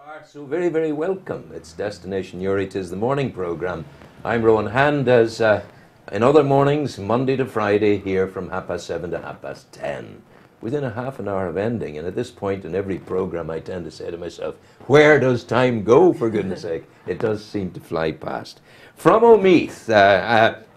are so very, very welcome. It's Destination Uri, 'tis the morning programme. I'm Rowan Hand, as in other mornings, Monday to Friday, here from 7:30 to 10:30. Within a half an hour of ending, and at this point in every programme I tend to say to myself, where does time go, for goodness sake? It does seem to fly past. From Omeath,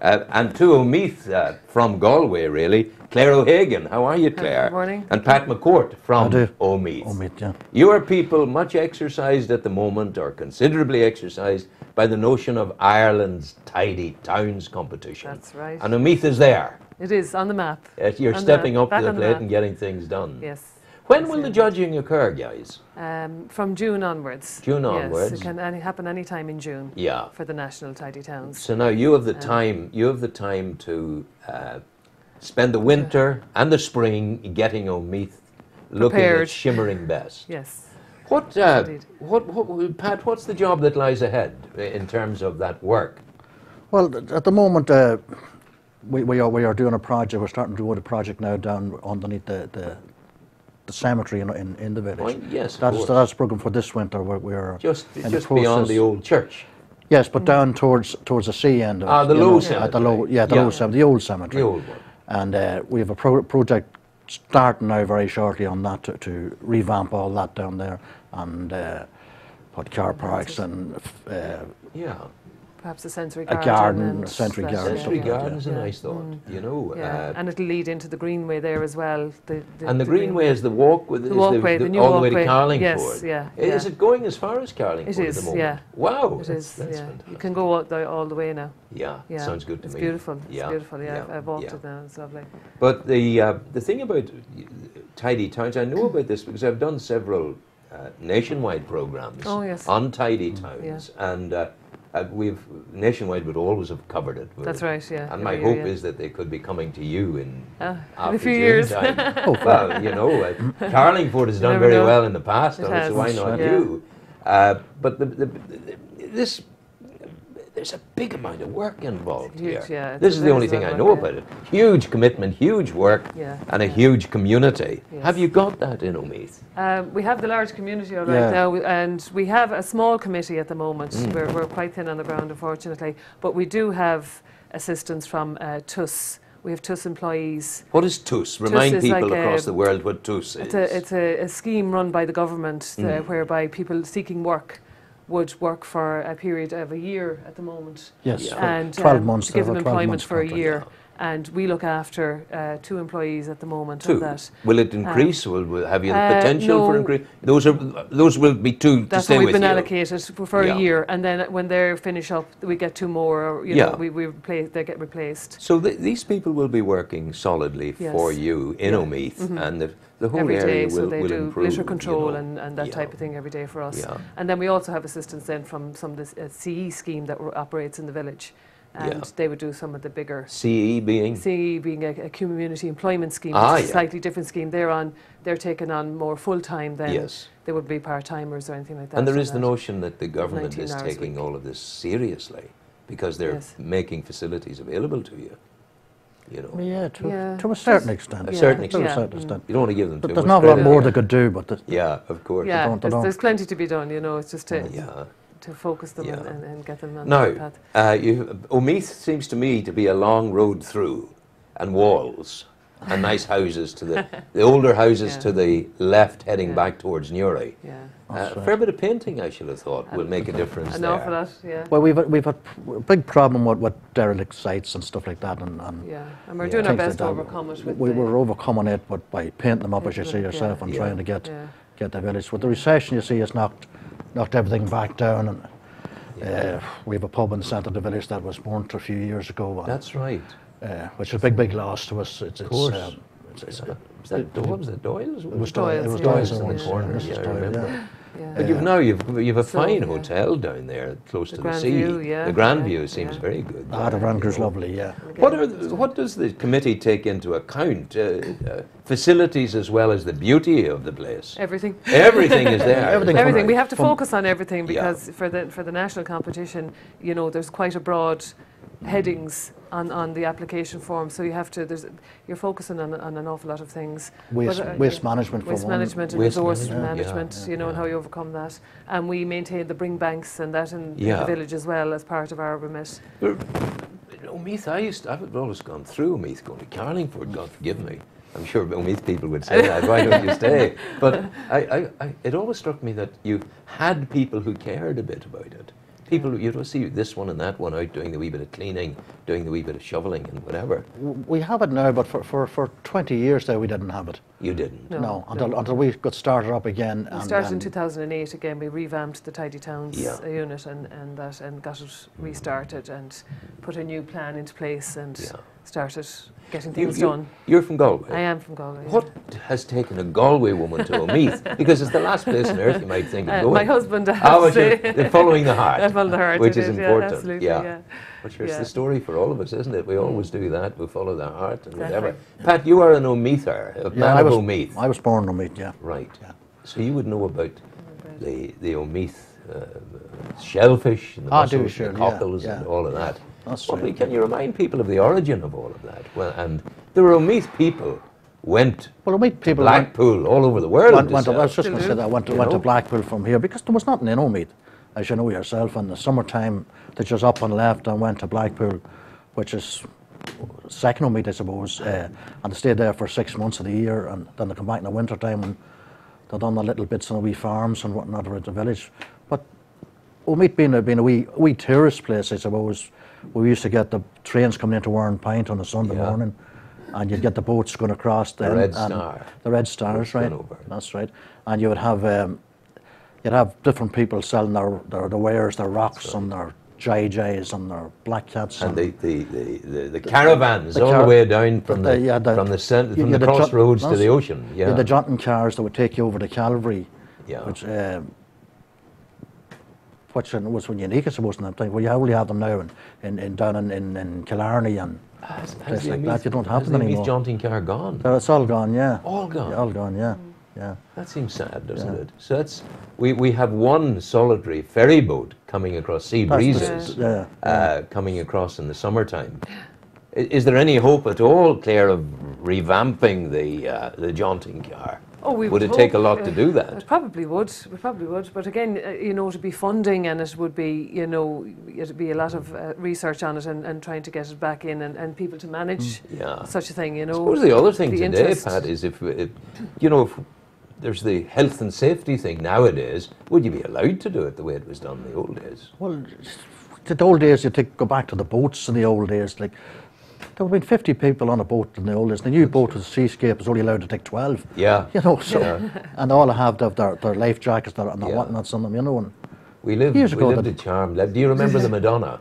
and to Omeath from Galway really, Clair O'Hagan. How are you, Claire? Good morning. And Pat McCourt from Omeath. Omeath, yeah. You are people much exercised at the moment, or considerably exercised, by the notion of Ireland's Tidy Towns competition. That's right. And Omeath is there. It is on the map. You're On stepping the- up to back the on the plate map. and getting things done. Yes. When will the judging occur, guys? From June onwards. June Yes, onwards. it can happen any time in June. Yeah. For the National Tidy Towns. So now you have the time. You have the time to spend the winter and the spring getting Omeath looking Prepared. its shimmering best. Yes. Pat, what's the job that lies ahead in terms of that work? Well, at the moment, we are doing a project. We're starting to do a project now down underneath the cemetery in the village. Oh, yes, of course. That's programmed for this winter. We're Just in the beyond the process. old church. Yes, but down towards the sea end. Of The it, low know, cemetery. At the low, yeah, the low cemetery, the old cemetery. The old one. And we have a project starting now very shortly on that to revamp all that down there and put car parks and Yeah. Perhaps a sensory a garden. garden, and sensory that, garden. Sensory something like that, garden's a yeah. nice thought, you know. Yeah. And it'll lead into the Greenway there as well. And the Greenway is the walk with The walkway, the new all the way to walkway. Carlingford. Yes, yeah, Is yeah. it going as far as Carlingford It at is, the moment? yeah. Wow, It that's is, yeah. fantastic. You can go all the way now. Yeah, Yeah. sounds good to It's me. beautiful. It's Yeah, beautiful. Yeah, I've walked yeah. it now. It's lovely. But the thing about tidy towns, I know about this because I've done several nationwide programs Oh, yes. on tidy towns, and we've nationwide would always have covered it. That's right. Yeah. And my every year, hope yeah. is that they could be coming to you in a few June years. time. Well, you know, Carlingford has done never very know. well in the past, It so has, why not yeah. you? But there's a big amount of work involved Huge, here. yeah, This is the there only is thing a I lot know of work, about it. Huge commitment, huge work, Yeah, and a yeah. huge community. Yes. Have you got that in Omeath? We have the large community all right Yeah. now, and we have a small committee at the moment. Mm. We're quite thin on the ground, unfortunately, but we do have assistance from TUS. We have TUS employees. What is TUS? Remind is people like across the world what TUS is. It's a scheme run by the government whereby people seeking work would work for a period of a year at the moment. Yes, Yeah. for And 12 months. to give they them have a 12 employment months for a contract. year. And we look after 2 employees at the moment. Two. On that. Will it increase? Will have you the potential for no. increase? Those will be 2 to That's stay what we've with been you. allocated for Yeah. a year, and then when they finish up, we get 2 more. Or, you Yeah. know, they get replaced. So these people will be working solidly Yes. for you in Omeath, and the whole Every area day, will, so they will do improve. litter control you know. and that Yeah. type of thing every day for us. Yeah. And then we also have assistance then from some of this CE scheme that operates in the village, and Yeah. they would do some of the bigger. CE being? CE being a community employment scheme, Ah, which is a yeah. slightly different scheme. They're taking on more full time than Yes. they would be part timers or anything like that. And there on is the that. notion that the government 19 is hours a taking week. all of this seriously because they're Yes. making facilities available to you. You know, Yeah, Yeah. to a certain extent. a certain To a extent. certain extent. You don't want to give them But too there's much not a lot credit more there. they could do, but Yeah, of course. Yeah, don't- they don't. there's plenty to be done. You know, it's just to Yeah. focus them Yeah. and get them on Now, the path. Omeath seems to me to be a long road through, and walls, and nice houses to the older houses Yeah. to the left, heading Yeah. back towards Newry. Yeah, A fair bit of painting, I should have thought, will make a difference an there. awful lot. Yeah. well, we've had a big problem with derelict sites and stuff like that, and Yeah, and we're Yeah. doing our things best to like that. overcome it. With We're overcoming it by painting them up, as you Painting see them, yourself, yeah. and Yeah. trying to get Yeah. the village. With the recession, you see, it's knocked everything back down, and we have a pub in the centre of the village that was burnt a few years ago, and, That's right. which is a big loss to us. Of course. Was that Doyle's? It was Doyle's, It was yeah. Doyle's in in the one corner. corner. Yeah, I remember. Yeah. But you've a So, fine yeah. hotel down there, close to the Grand sea. View, yeah, The Grand yeah, View seems yeah. very good. The Ranger's lovely, yeah. What does the committee take into account? Facilities as well as the beauty of the place. Everything. Everything is there. Everything We have to from- focus on everything Yeah. because for the national competition, you know, there's quite a broad headings on the application form, so you have to. You're focusing on an awful lot of things. Waste management for waste one. management and Waste resource management, management. yeah, You know, and how you overcome that. And we maintain the bring banks and that in the village as well as part of our remit. Omeath, I've always gone through Omeath, going to Carlingford, God forgive me. I'm sure Omeath people would say that, why don't you stay? But it always struck me that you had people who cared a bit about it. People, you'd see this one and that one out doing the wee bit of cleaning, doing the wee bit of shoveling and whatever. We have it now, but for 20 years there we didn't have it. You didn't? No, until we got started up again. We started in 2008 again. We revamped the Tidy Towns unit and got it restarted and put a new plan into place and started getting things done. You're from Galway? I am from Galway. What has taken a Galway woman to Omeath? Because it's the last place on earth you might think of going. My husband has they're following the heart. I follow the heart. Which is important. Absolutely, But it's the story for all of us, isn't it? We always do that. We follow the heart and whatever. Pat, you are an Omeather, a man of Omeath. I was born in Omeath, yeah. Right. Yeah. So you would know about the Omeath shellfish and the mussels and the cockles and all of that. Well, can you remind people of the origin of all of that? Well, and the Omeath people went to Blackpool all over the world. I was just going to say that. Went to Blackpool from here because there was nothing in Omeath, as you know yourself. In the summertime, they just up and left and went to Blackpool, which is second Omeath, I suppose. And they stayed there for 6 months of the year, and then they come back in the winter time and they done the little bits on the wee farms and whatnot around the village. But Omeath being a wee tourist place, I suppose. We used to get the trains coming into Warren Pint on a Sunday morning, and you'd get the boats going across the Red Star. The Red Stars, right? That's right. And you would have different people selling their wares, their rocks and their jais and their black cats. And the caravans all the way down from the crossroads to the ocean. Yeah. You had the jaunting cars that would take you over to Calvary. Yeah. Which was unique, I suppose, in that time. Well, you only have them now down in Killarney and places like that. You don't have them anymore. Has the jaunting car gone? It's all gone, yeah. All gone? Yeah, all gone, yeah. Yeah. That seems sad, doesn't it? So that's we have one solitary ferry boat coming across sea breezes, coming across in the summertime. Is there any hope at all, Claire, of revamping the jaunting car? Oh, would it take a lot to do that? It probably would. But again, to be funding, and it would be, it'd be a lot of research on it and trying to get it back in and people to manage such a thing. I suppose the other thing today, Pat, is if there's the health and safety thing nowadays, would you be allowed to do it the way it was done in the old days? Well, the old days, you go back to the boats in the old days, like. There would have been 50 people on a boat in the old days. The new boat with the Seascape was only allowed to take 12. Yeah. And all have their life jackets and their whatnots on them, And we lived a charmed life. Do you remember the Madonna?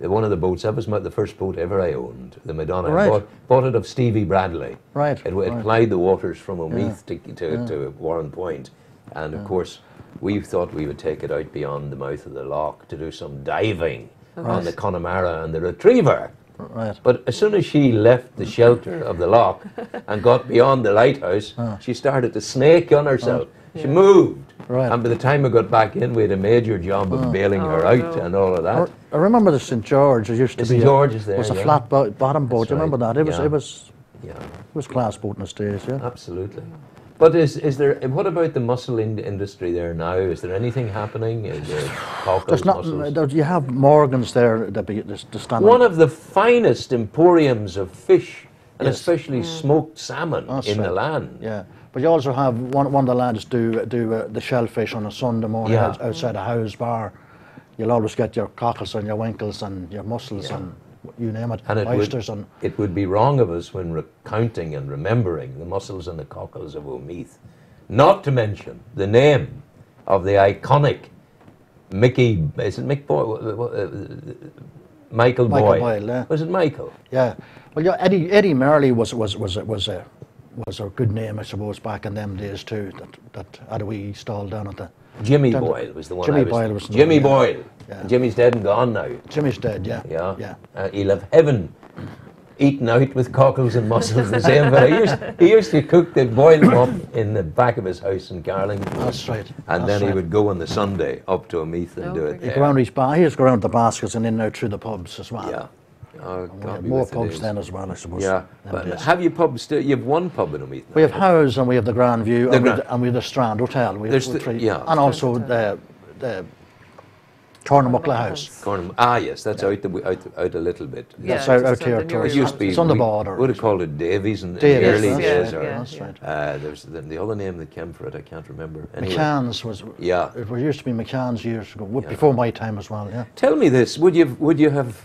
One of the boats, that was the first boat ever I owned, the Madonna. Right. Bought it of Stevie Bradley. Right. It plied the waters from Omeath to Warren Point. And of course, we thought we would take it out beyond the mouth of the loch to do some diving on the Connemara and the Retriever. Right. But as soon as she left the shelter of the loch and got beyond the lighthouse, she started to snake on herself. She moved. Right. And by the time we got back in, we had a major job of bailing her out and all of that. I remember the St. George. It used to be was a flat bottom boat. Do you remember that? It was class boat in the days, yeah. Absolutely. But is there? What about the mussel industry there now? Is there anything happening? Is there cockles, mussels? You have Morgan's there that stand. One of the finest emporiums of fish, and especially smoked salmon in the land. Yeah, but you also have one of the lads do the shellfish on a Sunday morning outside a house bar. You'll always get your cockles and your winkles and your mussels and you name it, and oysters. It would be wrong of us when recounting and remembering the mussels and the cockles of Omeath, not to mention the name of the iconic Michael Boyle. Boyle, yeah. Was it Michael? Yeah. Well, yeah, Eddie Merrily was a good name, I suppose, back in them days too. That had a wee stall down at the. Jimmy Boyle was the one. Jimmy Boyle. Yeah. Jimmy's dead and gone now. Jimmy's dead, yeah. Yeah. He'll have heaven eaten out with cockles and mussels the same. But he used to boil them up in the back of his house in Carlingford. That's right. And then he would go on the Sunday up to Omeath and do it there. He'd go around the baskets and in and out through the pubs as well. Yeah. Oh, And we God had be more with it pubs is. then as well, I suppose. Yeah. them But days. have you pubs still? You have one pub in Omeath now. We have House and we have the Grand View The and, Grand- and we have the Strand Hotel. We There's have the- three. yeah. And also Hotel. the Cornamuckla House. Cornham. Yes, that's out a little bit. Yeah, That's out just on here the too. Newry It used to be. It's on the border. Would have called it Davies in the Davies, early that's days. right, Or, that's right. there's the other name that came for it. I can't remember. Anyway. McCann's was. Yeah. It used to be McCann's years ago, before my time as well. Yeah. Tell me this: Would you have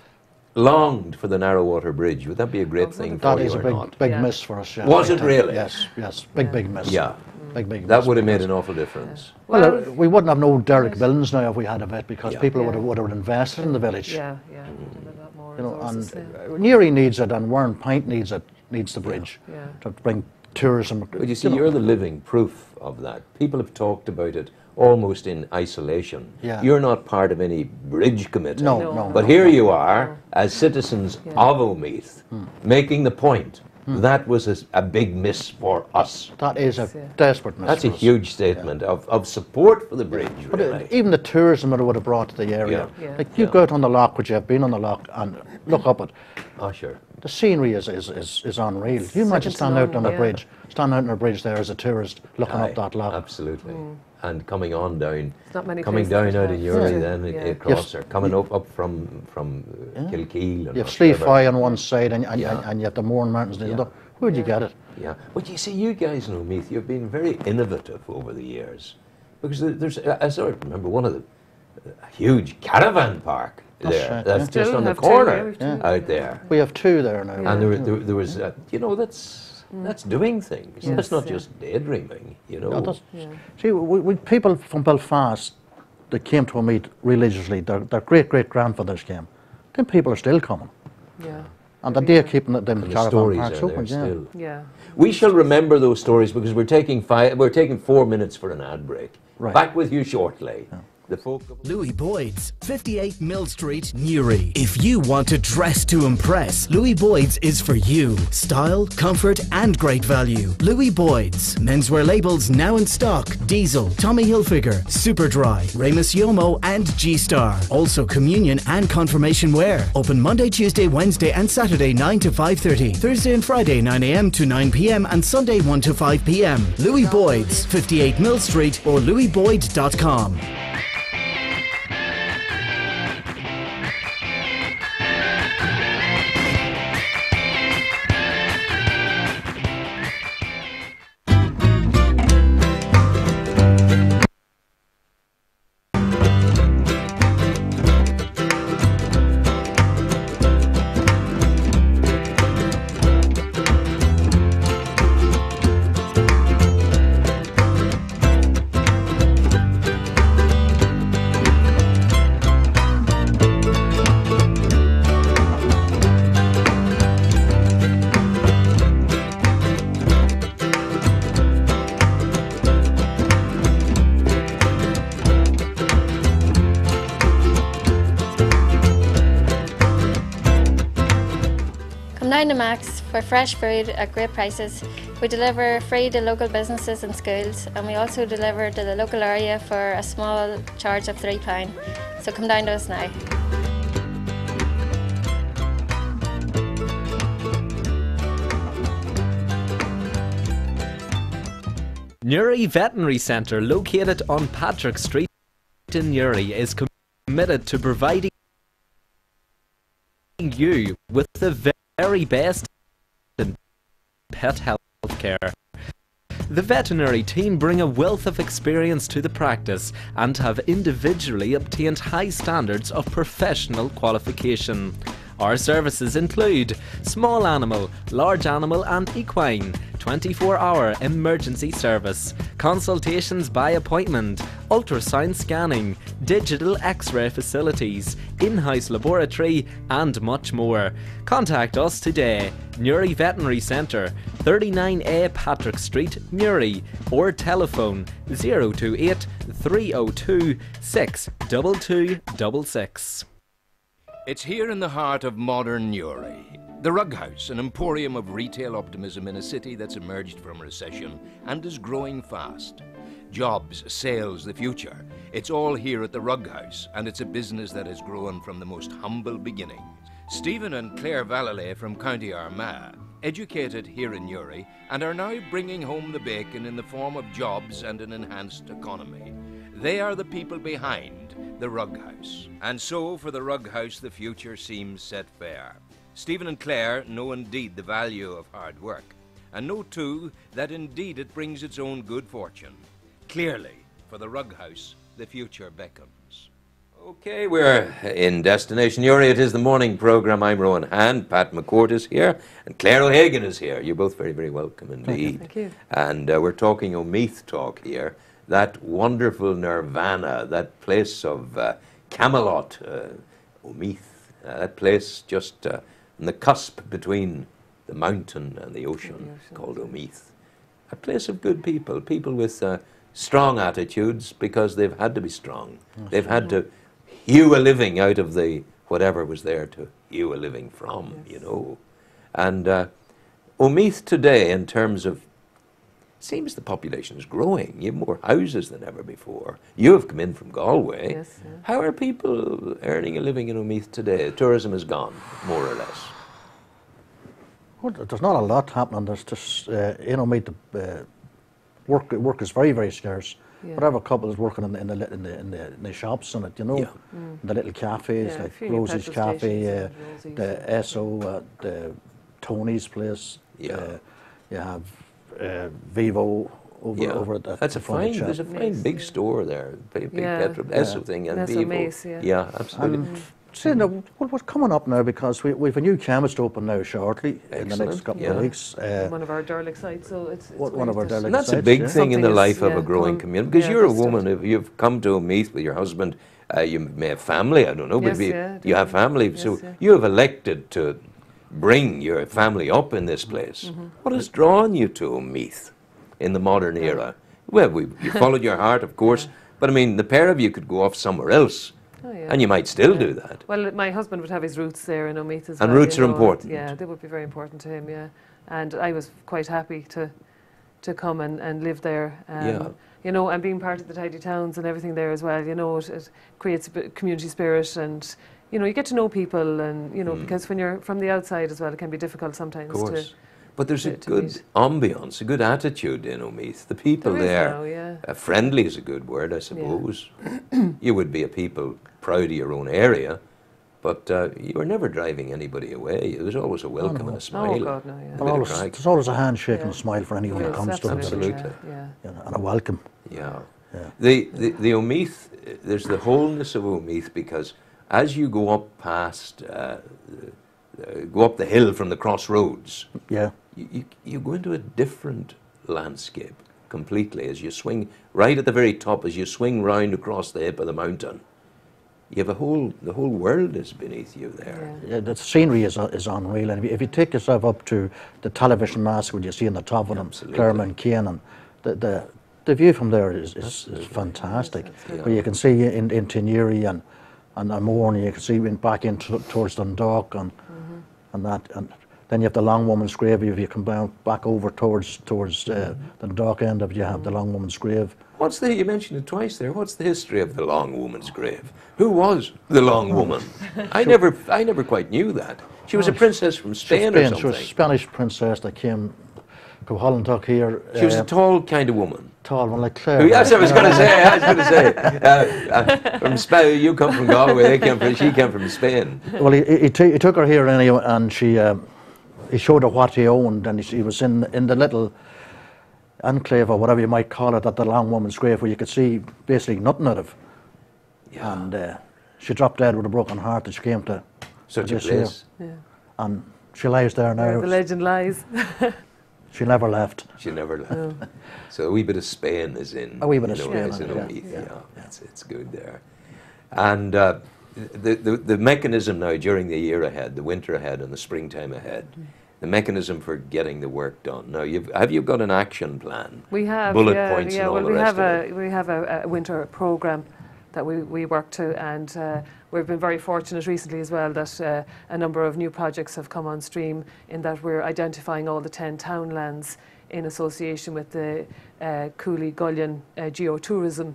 longed for the Narrowwater Bridge? Would that be a great thing for That you is a or big, not? big Yeah. miss for us. Yeah, Was my it time. really? Yes, yes, big miss. Yeah. Big That miss. would have made an awful difference. Well, we wouldn't have no Derek Billings now if we had a vet, because Yeah. people Yeah. would have invested in the village. Yeah, yeah. And a lot more You know, and resources, yeah. Newry needs it, and Warren Pint needs the bridge Yeah. to bring tourism. But you see, know. you're the living proof of that. People have talked about it almost in isolation. Yeah. You're not part of any bridge committee. No, No. no. But here you are, as citizens of Omeath, making the point that was a big miss for us. That is a Yeah. desperate miss. That's a for us. huge statement of support for the bridge, But really. even the tourism it would have brought to the area. Yeah. Yeah. Like you go out on the loch, which you have been on the loch, and look up it. Oh, sure. The scenery is unreal. You imagine Second to standing out none, on a yeah. bridge, standing out on a bridge there as a tourist, looking Aye, up that loch. Absolutely. And coming on down, not many coming places down that out of have Uri, such a- then yeah. across, or coming up from Kilkeel. And You have whatever. Sleafy on one side, and Yeah. you have the Mourne Mountains on the other. Where'd you get it? Yeah, but you see, you guys in Omeath, you've been very innovative over the years, because there's I sort of remember one of the a huge caravan park there. right, That's yeah. just Still on the have two, corner yeah, we've two. out there, We have two there now. and there was that's doing things. Yes, That's not yeah. just daydreaming, you know. Yeah, that's- Yeah. See, we people from Belfast that came to Omeath religiously, their great-great-grandfathers came. Them people are still coming. Yeah. And the day keeping them And the caravan stories parks are there open, yeah. still. Yeah. We shall remember those stories because we're taking 4 minutes for an ad break. Right. Back with you shortly. The folk of Louis Boyd's, 58 Mill Street, Newry. If you want to dress to impress, Louis Boyd's is for you. Style, comfort and great value. Louis Boyd's. Menswear labels now in stock. Diesel, Tommy Hilfiger, Superdry, Ramus Yomo and G-Star. Also communion and confirmation wear. Open Monday, Tuesday, Wednesday and Saturday 9 to 5:30. Thursday and Friday 9 a.m. to 9 p.m. and Sunday 1 to 5 p.m. Louis Boyd's, 58 Mill Street or louisboyd.com. Come down to Max for fresh food at great prices. We deliver free to local businesses and schools, and we also deliver to the local area for a small charge of £3. So come down to us now. Newry Veterinary Centre, located on Patrick Street in Newry, is committed to providing you with the very best in pet health care. The veterinary team bring a wealth of experience to the practice and have individually obtained high standards of professional qualification. Our services include small animal, large animal and equine, 24-hour emergency service, consultations by appointment, ultrasound scanning, digital x-ray facilities, in-house laboratory and much more. Contact us today, Newry Veterinary Centre, 39A Patrick Street, Newry, or telephone 028 302 62266. It's here in the heart of modern Newry. The Rug House, an emporium of retail optimism in a city that's emerged from recession and is growing fast. Jobs, sales, the future. It's all here at the Rug House, and it's a business that has grown from the most humble beginnings. Stephen and Claire Vallely from County Armagh, educated here in Newry, and are now bringing home the bacon in the form of jobs and an enhanced economy. They are the people behind the Rug House. And so for the Rug House the future seems set fair. Stephen and Claire know indeed the value of hard work, and know too that indeed it brings its own good fortune. Clearly, for the Rug House, the future beckons. Okay, we're in Destination Newry. It is the morning programme. I'm Rowan Hand. Pat McCourt is here, and Clair O'Hagan is here. You're both very, very welcome indeed. Thank you. And we're talking Omeath talk here. That wonderful nirvana, that place of Camelot, Omeath, that place just on the cusp between the mountain and the ocean, called Omeath. A place of good people, people with strong attitudes because they've had to be strong. They've had to hew a living out of the whatever was there to hew a living from, you know. And Omeath today, in terms of, seems the population is growing. You have more houses than ever before. You have come in from Galway. Yes, yeah. How are people earning a living in Omeath today? Tourism is gone, more or less. Well, there's not a lot happening. There's just, you know, work is very, very scarce. Yeah. Whatever couple is working in the shops and it, you know, Yeah. the little cafes Yeah, a like few new Rosie's petrol Cafe, stations and Rosie's, the Esso, the Tony's place. Yeah. You have Vivo over at That's the a front of fine. the There's a shop. fine big store there. Big Yeah. petrol Esso thing and Esso Vivo. Mace, yeah. Yeah, absolutely. And see, now, what's coming up now, because we've a new chemist open now shortly in the next Excellent, couple yeah. of weeks. One of our derelict sites, so it's One of our great that- derelict And that's a sites, big yeah. thing in the Something life is, of a yeah, growing growing- community. Because yeah, you're a good stuff. woman, if you've come to Omeath with your husband, you may have family, I don't know, Yes, but yeah, you have family, Yes, so yeah. you have elected to bring your family up in this place. Mm-hmm. What has drawn you to Omeath in the modern era? Well, you followed your heart, of course, but I mean, the pair of you could go off somewhere else, Oh, yeah. and you might still do that. Well, my husband would have his roots there in Omeath as And well. roots you are know, important. Yeah, they would be very important to him, yeah. And I was quite happy to come and live there. Yeah. You know, and being part of the tidy towns and everything there as well, you know, it creates a bit community spirit and, you know, you get to know people and, you know, because when you're from the outside as well, it can be difficult sometimes Of course. to... But there's a to good meet. ambience, a good attitude in Omeath. The people There is there, now, yeah. friendly is a good word, I suppose. You would be a people proud of your own area, but you were never driving anybody away. There was always a welcome and a smile. Oh, God, no, yeah. A bit of crack. There's always a handshake Yeah. and a smile for anyone that Yes, comes to them. Absolutely. Yeah. You know, and a welcome. Yeah. Yeah. The Omeath, there's the wholeness of Omeath because as you go up past, go up the hill from the crossroads, Yeah. you go into a different landscape completely as you swing right at the very top, as you swing round across the hip of the mountain. You have the whole world is beneath you there. Yeah. Yeah, the scenery is unreal, and if you take yourself up to the television mast, when you see in the top of them, Absolutely. Claremont Kane, and the view from there is fantastic. Where you can see into Newry and more, and you can see back in towards Dundalk and that, and then you have the Long Woman's Grave. If you come down back over towards the Dundalk end of it, you have the Long Woman's Grave. You mentioned it twice there. What's the history of the Long Woman's Grave? Who was the Long Woman? I never quite knew that. She was a princess from Spain or something. She was a Spanish princess that came to Holland here. She was a tall kind of woman. Tall one like Claire. Yes, I was going to say. From Spain, you come from Galway. She came from Spain. Well, he took her here anyway, and he showed her what he owned, and he was in the little enclave or whatever you might call it at the Long Woman's Grave, where you could see basically nothing out of. Yeah. And she dropped dead with a broken heart that she came to Such a this here. place. Yeah. And she lies there now. Where the legend lies. She never left. She never left. So a wee bit of Spain is in. A wee bit of you know, Spain, is in yeah, Omeath. yeah, Yeah, it's good there. And the mechanism now during the year ahead, the winter ahead and the springtime ahead, the mechanism for getting the work done. Now, have you got an action plan? We have bullet points and all well, the rest of it. we have a winter program that we work to, and we've been very fortunate recently as well that a number of new projects have come on stream in that we're identifying all the 10 townlands in association with the Cooley Gullion geotourism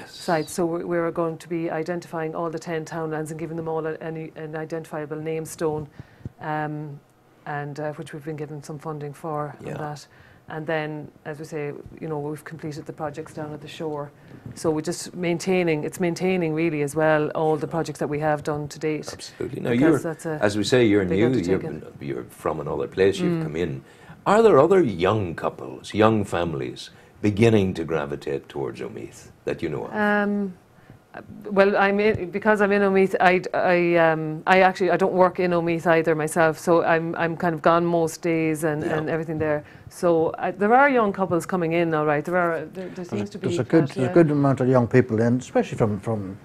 sites. So we're going to be identifying all the 10 townlands and giving them all an identifiable name stone, and which we've been given some funding for on that. And then, as we say, we've completed the projects down at the shore. So we're just maintaining really as well all the projects that we have done to date. Absolutely. Now, as we say, you're new, you're from another place, you've come in. Are there other young couples, young families, beginning to gravitate towards Omeath that you know of? Well, because I'm in Omeath. I don't work in Omeath either myself, so I'm kind of gone most days and everything there. So there are young couples coming in, all right. There seems to be. There's a good amount of young people in, especially from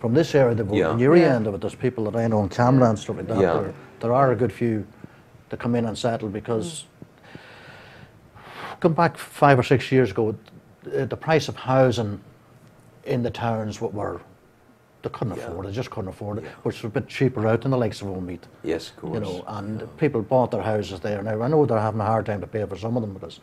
this area, the Newry end of it. There's people that I know in Camla and stuff like that. There are a good few that come in and settle because. Come back 5 or 6 years ago, the price of housing in the towns they couldn't afford it, they just couldn't afford it, which was a bit cheaper out than the likes of Omeath. Yes, of course. And people bought their houses there. Now I know they're having a hard time to pay for some of them because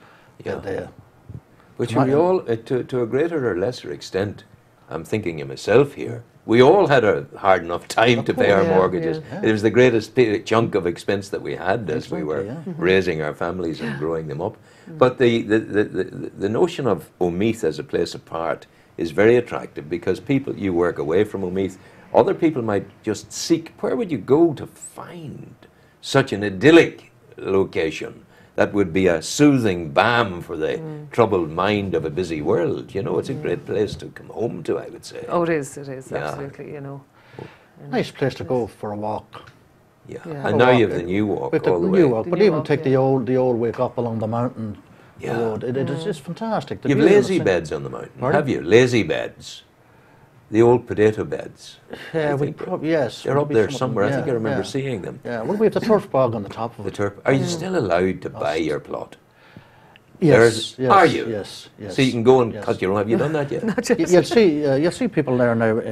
Which we all, to a greater or lesser extent, I'm thinking of myself here, we all had a hard enough time to pay our mortgages. It was the greatest chunk of expense that we had as we were raising our families and growing them up. But the notion of Omeath as a place apart is very attractive because you work away from Omeath. Other people might just seek, where would you go to find such an idyllic location that would be a soothing balm for the troubled mind of a busy world? It's a great place to come home to, I would say. Oh, it is, absolutely, Nice place to go for a walk. And now you have the new walk all the way. But even take the old way up along the mountain road. It is just fantastic. You have lazy beds on the mountain, have you? Lazy beds. The old potato beds. Yeah, yes. They're up there somewhere. I think I remember seeing them. Yeah, well, we have the turf bog on the top of it. Are you still allowed to buy your plot? Yes. Are you? Yes. So you can go and cut your own. Have you done that yet? Not yet. You'll see people there now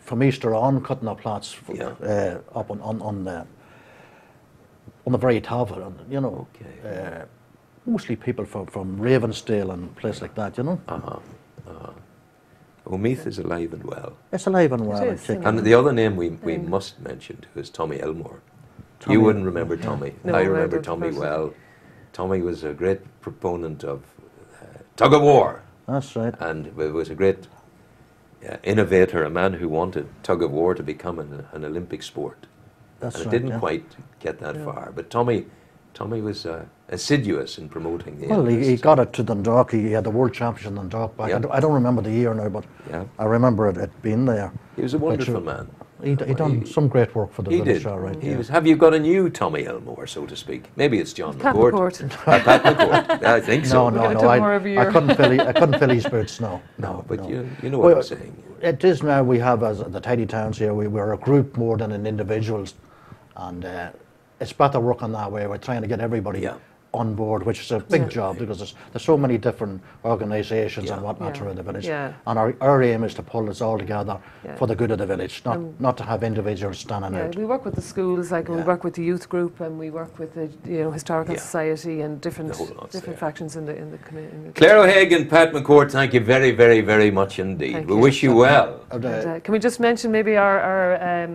from Easter on cutting up plots up on the very top of it. Okay. Mostly people from Ravensdale and places like that. Omeath is alive and well. It's alive and well. And the other name we must mention too is Tommy Elmore. You wouldn't remember Tommy. No, I remember Tommy well. Tommy was a great proponent of tug of war. That's right. And was a great innovator, a man who wanted tug of war to become an Olympic sport. That's and right. It didn't quite get that far. But Tommy was assiduous in promoting the Well, he got it to Dundalk. He had the World Championship in Dundalk back. I don't remember the year now, but I remember it being there. He was a wonderful man. He done some great work for the village, all right. Have you got a new Tommy Elmore, so to speak? Maybe it's John McCourt. Pat McCourt. I think so. No. I couldn't fill his boots. No. But you know what I'm saying. It is now. We have as the tidy towns here. We're a group more than an individuals, and it's better working that way. We're trying to get everybody on board, which is a big job because there's so many different organisations and whatnot around the village. And our aim is to pull us all together for the good of the village, not to have individuals standing out. We work with the schools, we work with the youth group, and we work with the historical society and different factions in the community. Clair O'Hagan, Pat McCourt, thank you very, very, very much indeed. We wish you well. Can we just mention maybe our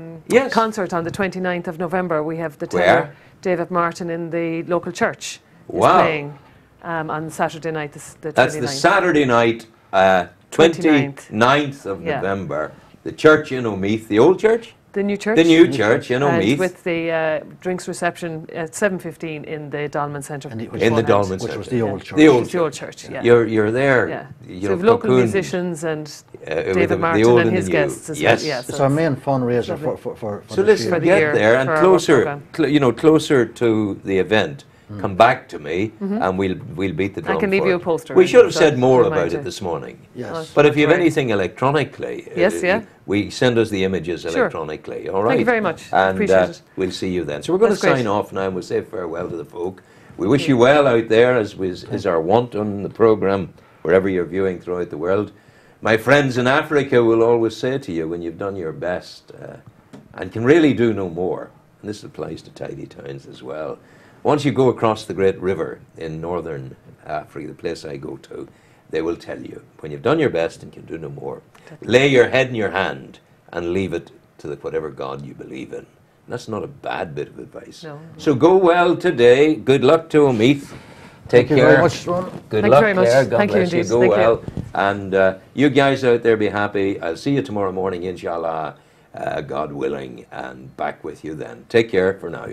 concert on the 29th of November? We have the tenor David Martin in the local church. Playing on Saturday night, the 29th. That's the Saturday night, 29th of November. The church in Omeath, the old church? The new church. The new church in Omeath. With the drinks reception at 7:15 in the Dolman Centre. In the Dolman Centre. Which was the old church. The old church, You're there. So we have local musicians and David Martin and his guests as well. Yes. It's our main fundraiser for so listen, get there and closer to the event. Come back to me and we'll beat the drum. I can leave you a poster. We should have said more about it this morning. Yes. But if you have anything electronically, we send us the images Sure. electronically. All right. Thank you very much. And appreciate it. We'll see you then. So we're going to sign off now and we'll say farewell to the folk. We wish you well out there, as is our wont on the programme, wherever you're viewing throughout the world. My friends in Africa will always say to you when you've done your best and can really do no more, and this applies to tidy towns as well. Once you go across the great river in northern Africa, the place I go to, they will tell you, when you've done your best and can do no more, lay your head in your hand and leave it to whatever God you believe in. That's not a bad bit of advice. No. So go well today. Good luck to Omeath. Take Thank you care. very much, Ron. Good Thank you luck, very much. Claire. God Thank you bless you. indeed. Go Thank you. well. And you guys out there, be happy. I'll see you tomorrow morning, inshallah, God willing, and back with you then. Take care for now.